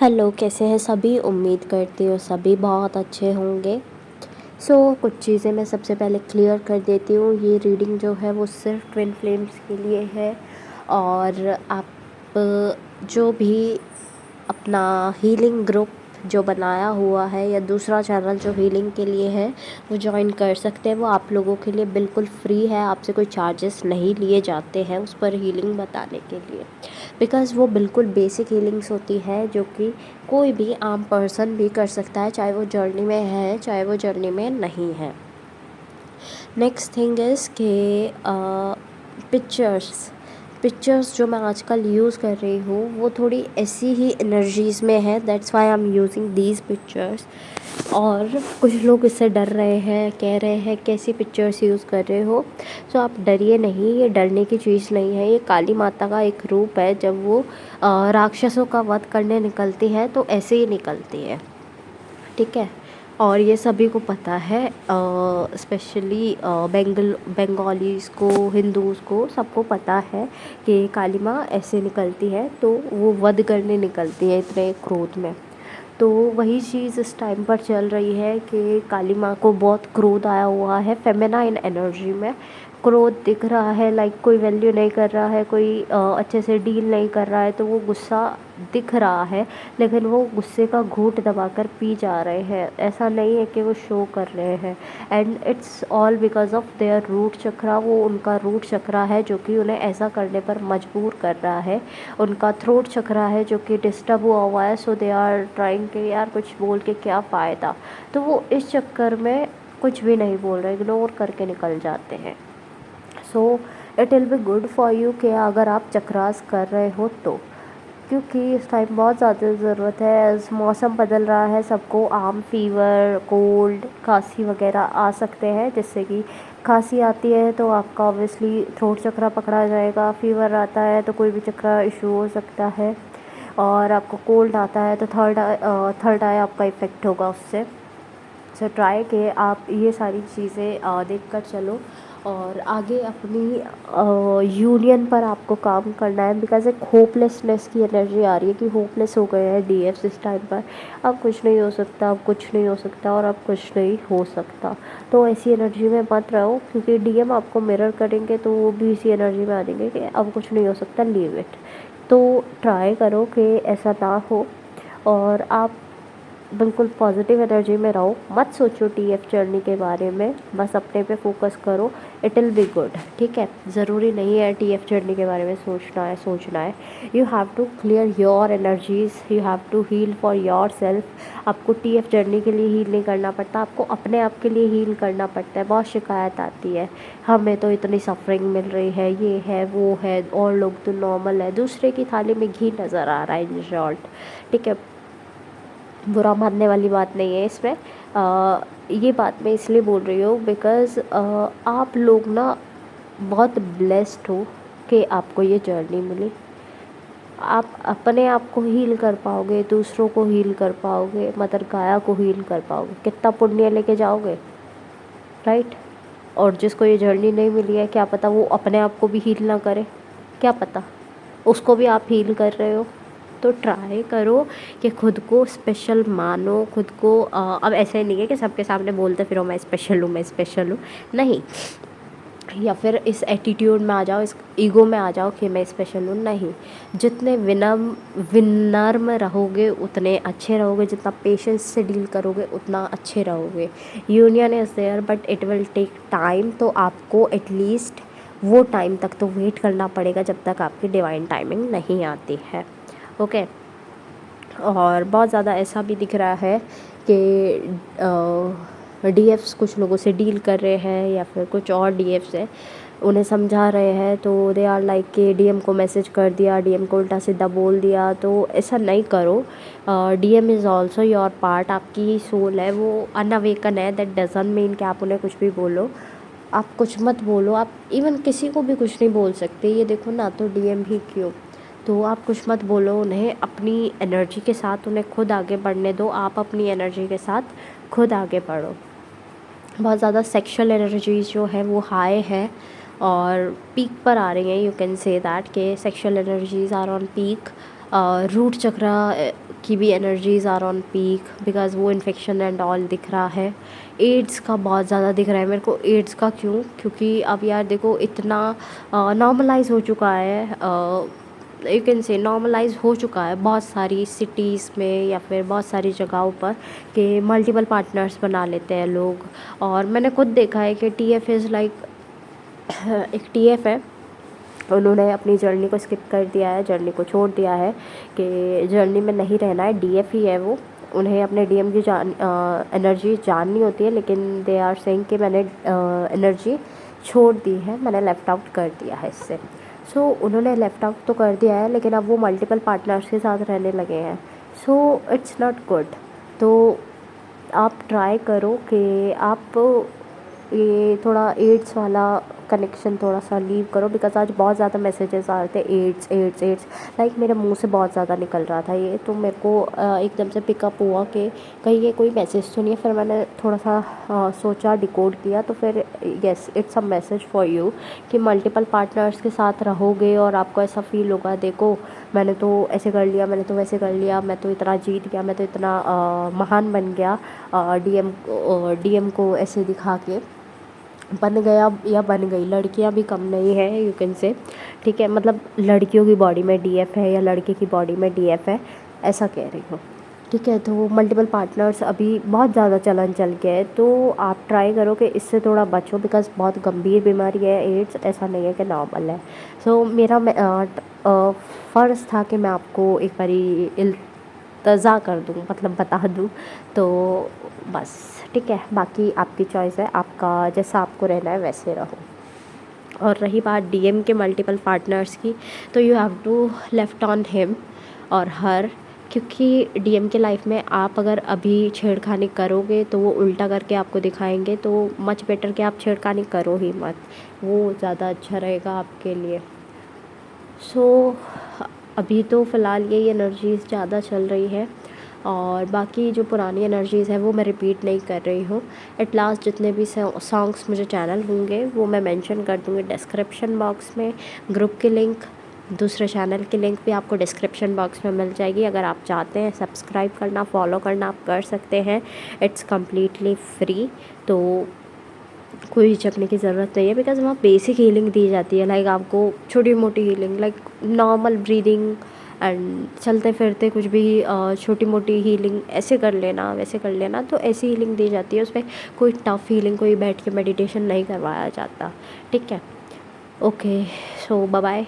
Hello, कैसे हैं सभी। उम्मीद करती हूँ सभी बहुत अच्छे होंगे। कुछ चीज़ें मैं सबसे पहले क्लियर कर देती हूँ। ये रीडिंग जो है वो सिर्फ ट्विन फ्लेम्स के लिए है। और आप जो भी अपना हीलिंग ग्रुप जो बनाया हुआ है या दूसरा चैनल जो हीलिंग के लिए है वो ज्वाइन कर सकते हैं। वो आप लोगों के लिए बिल्कुल फ्री है, आपसे कोई चार्जेस नहीं लिए जाते हैं उस पर हीलिंग बताने के लिए, बिकॉज़ वो बिल्कुल बेसिक हीलिंग्स होती है जो कि कोई भी आम पर्सन भी कर सकता है, चाहे वो जर्नी में है चाहे वो जर्नी में नहीं है। नेक्स्ट थिंग इज़ कि पिक्चर्स जो मैं आजकल यूज़ कर रही हूँ वो थोड़ी ऐसी ही एनर्जीज़ में है, that's why I am using these pictures. और कुछ लोग इससे डर रहे हैं, कह रहे हैं कैसी पिक्चर्स यूज़ कर रहे हो। आप डरिए नहीं, ये डरने की चीज़ नहीं है। ये काली माता का एक रूप है। जब वो राक्षसों का वध करने निकलती है तो ऐसे ही निकलती है, ठीक है। और ये सभी को पता है, स्पेशली बंगालीज़ को, हिंदूज़ को, सबको पता है कि काली माँ ऐसे निकलती है, तो वो वध करने निकलती है इतने क्रोध में। तो वही चीज़ इस टाइम पर चल रही है कि काली माँ को बहुत क्रोध आया हुआ है, फेमिनाइन एनर्जी में क्रोध दिख रहा है। लाइक कोई वैल्यू नहीं कर रहा है, कोई अच्छे से डील नहीं कर रहा है, तो वो गुस्सा दिख रहा है, लेकिन वो गुस्से का घूंट दबाकर पी जा रहे हैं। ऐसा नहीं है कि वो शो कर रहे हैं। And it's all because of their root chakra. वो उनका रूट चक्रा है जो कि उन्हें ऐसा करने पर मजबूर कर रहा है। उनका थ्रोट चक्रा है जो कि डिस्टर्ब हुआ हुआ है। सो दे आर ट्राइंग के यार कुछ बोल के क्या फ़ायदा, तो वो इस चक्कर में कुछ भी नहीं बोल रहे, इग्नोर करके निकल जाते हैं। So it will be good for you कि अगर आप चक्रास कर रहे हो तो, क्योंकि इस टाइम बहुत ज़्यादा ज़रूरत है। मौसम बदल रहा है, सबको आम फीवर, कोल्ड, खांसी वगैरह आ सकते हैं, जिससे कि खांसी आती है तो आपका ऑब्वियसली थ्रोट चक्रा पकड़ा जाएगा। फीवर आता है तो कोई भी चक्रा इशू हो सकता है। और आपको कोल्ड आता है तो थर्ड आई आपका इफ़ेक्ट होगा उससे। सो ट्राई कि आप ये सारी चीज़ें देख कर चलो और आगे अपनी यूनियन पर आपको काम करना है। बिकॉज एक होपलेसनेस की एनर्जी आ रही है कि होपलेस हो गए हैं डीएफ्स इस टाइम पर। अब कुछ नहीं हो सकता, अब कुछ नहीं हो सकता और अब कुछ नहीं हो सकता। तो ऐसी एनर्जी में मत रहो, क्योंकि डीएम आपको मिरर करेंगे तो वो भी इसी एनर्जी में आ जाएंगे कि अब कुछ नहीं हो सकता, लीव इट। तो ट्राई करो कि ऐसा ना हो और आप बिल्कुल पॉजिटिव एनर्जी में रहो। मत सोचो टीएफ जर्नी के बारे में, बस अपने पे फोकस करो, इट विल बी गुड, ठीक है। ज़रूरी नहीं है टीएफ जर्नी के बारे में सोचना है। You have to clear your energies, you have to heal for yourself. आपको टीएफ जर्नी के लिए हील नहीं करना पड़ता, आपको अपने आप के लिए हील करना पड़ता है। बहुत शिकायत आती है, हमें तो इतनी सफरिंग मिल रही है, ये है वो है, और लोग तो नॉर्मल है, दूसरे की थाली में घी नज़र आ रहा है, इन शॉर्ट, ठीक है। बुरा मानने वाली बात नहीं है इसमें। ये बात मैं इसलिए बोल रही हूँ बिकॉज़ आप लोग ना बहुत ब्लेस्ड हो कि आपको ये जर्नी मिली। आप अपने आप को हील कर पाओगे, दूसरों को हील कर पाओगे, मदर गाया को हील कर पाओगे, कितना पुण्य लेके जाओगे, राइट। और जिसको ये जर्नी नहीं मिली है, क्या पता वो अपने आप को भी हील ना करे, क्या पता उसको भी आप हील कर रहे हो। तो ट्राई करो कि खुद को स्पेशल मानो, खुद को अब ऐसे नहीं है कि सबके सामने बोलते फिरो मैं स्पेशल हूँ, मैं स्पेशल हूँ, नहीं। या फिर इस एटीट्यूड में आ जाओ, इस ईगो में आ जाओ कि मैं स्पेशल हूँ, नहीं। जितने विनम्र रहोगे उतने अच्छे रहोगे, जितना पेशेंस से डील करोगे उतना अच्छे रहोगे। Union is there but it will take time, तो आपको एटलीस्ट वो टाइम तक तो वेट करना पड़ेगा जब तक आपकी डिवाइन टाइमिंग नहीं आती है, ओके। और बहुत ज़्यादा ऐसा भी दिख रहा है कि डीएफ्स कुछ लोगों से डील कर रहे हैं या फिर कुछ और डीएफ्स है उन्हें समझा रहे हैं, तो दे आर लाइक कि डीएम को मैसेज कर दिया, डीएम को उल्टा सीधा बोल दिया। तो ऐसा नहीं करो। DM is also your part, आपकी ही सोल है, वो अनअवेकन है। दैट डजंट मीन कि आप उन्हें कुछ भी बोलो, आप कुछ मत बोलो, आप इवन किसी को भी कुछ नहीं बोल सकते। ये देखो ना, तो डीएम ही क्यों, तो आप कुछ मत बोलो उन्हें, अपनी एनर्जी के साथ उन्हें खुद आगे बढ़ने दो। आप अपनी एनर्जी के साथ खुद आगे बढ़ो। बहुत ज़्यादा सेक्शुअल एनर्जीज जो है वो हाई है और पीक पर आ रही हैं, यू कैन से दैट कि sexual energies are on peak. Root chakra की भी energies are on peak because वो इन्फेक्शन एंड ऑल दिख रहा है। एड्स का बहुत ज़्यादा दिख रहा है मेरे को। एड्स का क्यों? क्योंकि अब यार देखो इतना नॉर्मलाइज हो चुका है, यू कैन से नॉर्मलाइज हो चुका है बहुत सारी सिटीज़ में या फिर बहुत सारी जगहों पर कि मल्टीपल पार्टनर्स बना लेते हैं लोग। और मैंने खुद देखा है कि TF इज़ लाइक एक TF है, उन्होंने अपनी जर्नी को स्किप कर दिया है, जर्नी को छोड़ दिया है कि जर्नी में नहीं रहना है। DF ही है वो, उन्हें अपने DM की एनर्जी जाननी होती है, लेकिन दे आर सेइंग कि मैंने एनर्जी छोड़ दी है, मैंने लेफ़्ट आउट कर दिया है इससे। सो उन्होंने लेफ़्ट आउट तो कर दिया है, लेकिन अब वो मल्टीपल पार्टनर्स के साथ रहने लगे हैं। So it's not good. तो आप ट्राई करो कि आप ये थोड़ा एड्स वाला कनेक्शन थोड़ा सा लीव करो, बिकॉज आज बहुत ज़्यादा मैसेजेस आ रहे थे एड्स एड्स एड्स, लाइक मेरे मुंह से बहुत ज़्यादा निकल रहा था ये, तो मेरे को एकदम से पिकअप हुआ कि कहीं ये कोई मैसेज तो नहीं है। फिर मैंने थोड़ा सा सोचा, डिकोड किया, तो फिर yes it's a message for you कि मल्टीपल पार्टनर्स के साथ रहोगे और आपको ऐसा फील होगा, देखो मैंने तो ऐसे कर लिया, मैंने तो वैसे कर लिया, मैं तो इतना जीत गया, मैं तो इतना महान बन गया, DM को ऐसे दिखा के बन गया या बन गई। लड़कियां भी कम नहीं है, यू कैन से, ठीक है, मतलब लड़कियों की बॉडी में DF है या लड़के की बॉडी में DF है, ऐसा कह रही हूँ, ठीक है। तो मल्टीपल पार्टनर्स अभी बहुत ज़्यादा चलन चल गया है, तो आप ट्राई करो कि इससे थोड़ा बचो, बिकॉज बहुत गंभीर बीमारी है एड्स, ऐसा नहीं है कि नॉर्मल है। सो मेरा फ़र्ज़ था कि मैं आपको एक बारी इल्तज़ा कर दूँ, मतलब बता दूँ, तो बस ठीक है। बाकी आपकी चॉइस है, आपका जैसा आपको रहना है वैसे रहो। और रही बात DM के मल्टीपल पार्टनर्स की, तो you have to left on him और हर, क्योंकि DM के लाइफ में आप अगर अभी छेड़खानी करोगे तो वो उल्टा करके आपको दिखाएंगे, तो मच बेटर कि आप छेड़खानी करो ही मत, वो ज़्यादा अच्छा रहेगा आपके लिए। सो अभी तो फ़िलहाल यही एनर्जीज़ ज़्यादा चल रही है, और बाकी जो पुरानी एनर्जीज़ है वो मैं रिपीट नहीं कर रही हूँ। एट लास्ट जितने भी सॉन्ग्स मुझे चैनल होंगे वो मैं मेंशन कर दूँगी डिस्क्रिप्शन बॉक्स में। ग्रुप की लिंक, दूसरे चैनल की लिंक भी आपको डिस्क्रिप्शन बॉक्स में मिल जाएगी। अगर आप चाहते हैं सब्सक्राइब करना, फॉलो करना, आप कर सकते हैं, इट्स कम्प्लीटली फ्री। तो कोई हिचकने की ज़रूरत नहीं है, बिकॉज वहाँ बेसिक हीलिंग दी जाती है, लाइक आपको छोटी मोटी healing, like normal breathing and चलते फिरते कुछ भी छोटी मोटी हीलिंग ऐसे कर लेना, वैसे कर लेना, तो ऐसी हीलिंग दी जाती है। उसमें कोई टफ़ हीलिंग, कोई बैठ के मेडिटेशन नहीं करवाया जाता, ठीक है। ओके, सो बाय बाय।